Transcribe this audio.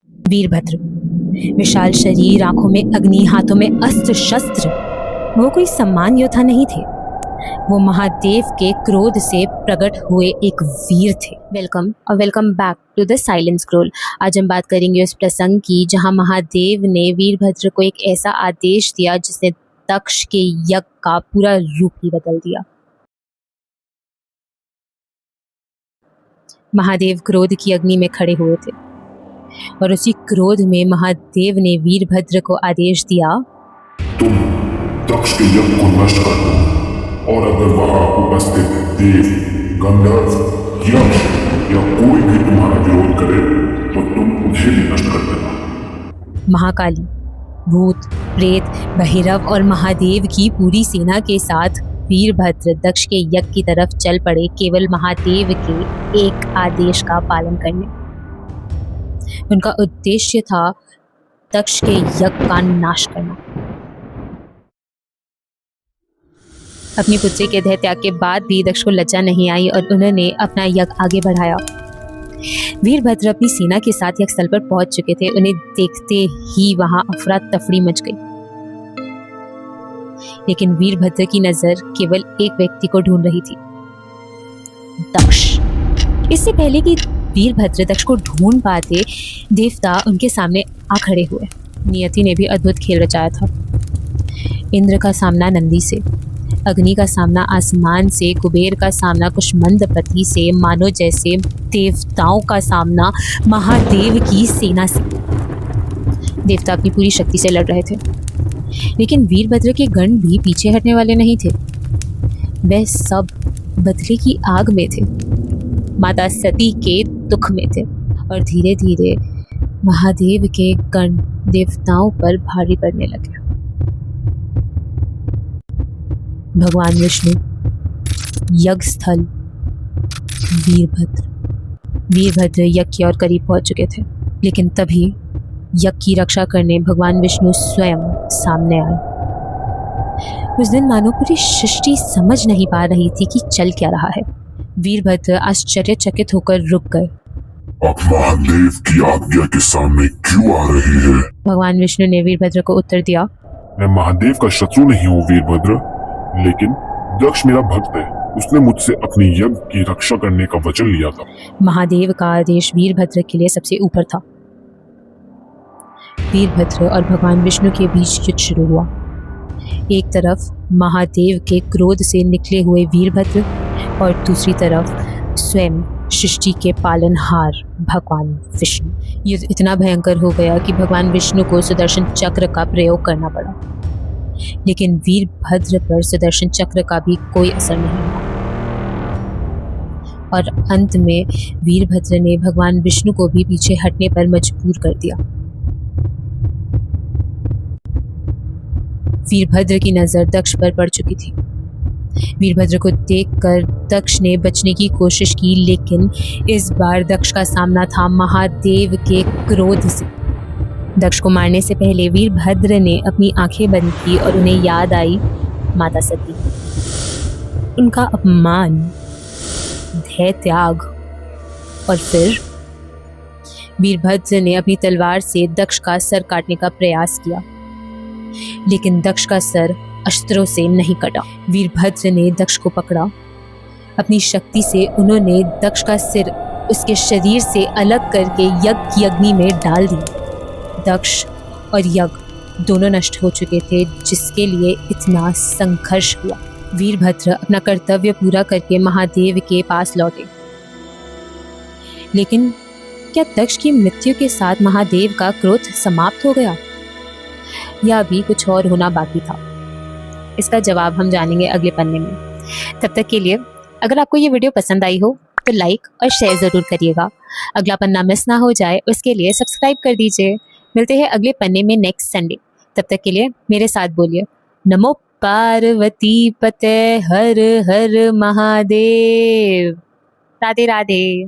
वीरभद्र, विशाल शरीर, आंखों में अग्नि, हाथों में अस्त्र शस्त्र। वो कोई सम्मान योद्धा नहीं थे, वो महादेव के क्रोध से प्रकट हुए एक वीर थे। वेलकम और welcome back to the Silent Scroll. आज हम बात करेंगे उस प्रसंग की जहां महादेव ने वीरभद्र को एक ऐसा आदेश दिया जिसने दक्ष के यज्ञ का पूरा रूप ही बदल दिया। महादेव क्रोध की अग्नि में खड़े हुए थे और उसी क्रोध में महादेव ने वीरभद्र को आदेश दिया, तुम दक्ष के यज्ञ को नष्ट कर दो और अगर वहां उपस्थित देव, गंधर्व, यक्ष या कोई भी तुम्हारा विरोध करे तो तुम उन्हें भी नष्ट कर देना। महाकाली, भूत, प्रेत, भैरव और महादेव की पूरी सेना के साथ वीरभद्र दक्ष के यज्ञ की तरफ चल पड़े, केवल महादेव के एक आदेश का पालन करने। उनका उद्देश्य था दक्ष के यज्ञ का नाश करना। अपनी पुत्री के देह त्याग के बाद भी दक्ष को लज्जा नहीं आई और उन्होंने अपना यज्ञ आगे बढ़ाया। वीरभद्र अपनी सेना के साथ यज्ञ स्थल पर पहुंच चुके थे। उन्हें देखते ही वहां अफरा तफरी मच गई, लेकिन वीरभद्र की नजर केवल एक व्यक्ति को ढूंढ रही थी, दक्ष। इससे पहले कि वीरभद्र दक्ष को ढूंढ पाते, देवता उनके सामने आ खड़े हुए। नियति ने भी अद्भुत खेल रचाया था। इंद्र का सामना नंदी से, अग्नि का सामना आसमान से, कुबेर का सामना कुष्मंडपति से, मानो जैसे देवताओं का सामना महादेव की सेना से। देवता अपनी पूरी शक्ति से लड़ रहे थे, लेकिन वीरभद्र के गण भी पीछे हटने वाले नहीं थे। वे सब बदले की आग में थे, माता सती के दुख में थे और धीरे धीरे महादेव के गण देवताओं पर भारी पड़ने लगे। भगवान विष्णु, यज्ञ स्थल, वीरभद्र यज्ञ की ओर करीब पहुंच चुके थे, लेकिन तभी यज्ञ की रक्षा करने भगवान विष्णु स्वयं सामने आए। उस दिन मानो पूरी सृष्टि समझ नहीं पा रही थी कि चल क्या रहा है। वीरभद्र आश्चर्यचकित होकर रुक गए। अब महादेव की आज्ञा के सामने क्यों आ रही है? भगवान विष्णु ने वीरभद्र को उत्तर दिया, मैं महादेव का शत्रु नहीं हूँ वीरभद्र, लेकिन दक्ष मेरा भक्त है। उसने मुझसे अपनी यज्ञ की रक्षा करने का वचन लिया था। महादेव का आदेश वीरभद्र के लिए सबसे ऊपर था। वीरभद्र और भगवान विष्णु के बीच युद्ध शुरू हुआ। एक तरफ महादेव के क्रोध से निकले हुए वीरभद्र और दूसरी तरफ स्वयं सृष्टि के पालनहार भगवान विष्णु। युद्ध इतना भयंकर हो गया कि भगवान विष्णु को सुदर्शन चक्र का प्रयोग करना पड़ा, लेकिन वीरभद्र पर सुदर्शन चक्र का भी कोई असर नहीं हुआ और अंत में वीरभद्र ने भगवान विष्णु को भी पीछे हटने पर मजबूर कर दिया। वीरभद्र की नजर दक्ष पर पड़ चुकी थी। वीरभद्र को देखकर दक्ष ने बचने की कोशिश की, लेकिन इस बार दक्ष का सामना था महादेव के क्रोध से। दक्ष को मारने से पहले वीरभद्र ने अपनी आंखें बंद की और उन्हें याद आई माता सती, उनका अपमान, धैर्य त्याग, और फिर वीरभद्र ने अपनी तलवार से दक्ष का सर काटने का प्रयास किया, लेकिन दक्ष का सर अस्त्रों से नहीं कटा। वीरभद्र ने दक्ष को पकड़ा। अपनी शक्ति से उन्होंने दक्ष का सिर उसके शरीर से अलग करके यज्ञ की अग्नि में डाल दिया। दक्ष और यज्ञ दोनों नष्ट हो चुके थे, जिसके लिए इतना संघर्ष हुआ। वीरभद्र अपना कर्तव्य पूरा करके महादेव के पास लौटे, लेकिन क्या दक्ष की मृत्यु के साथ महादेव का क्रोध समाप्त हो गया या अभी कुछ और होना बाकी था? इसका जवाब हम जानेंगे अगले पन्ने में। तब तक के लिए अगर आपको ये वीडियो पसंद आई हो तो लाइक और शेयर ज़रूर करिएगा। अगला पन्ना मिस ना हो जाए उसके लिए सब्सक्राइब कर दीजिए। मिलते हैं अगले पन्ने में नेक्स्ट संडे। तब तक के लिए मेरे साथ बोलिए, नमो पार्वती पते हर हर महादेव। राधे राधे।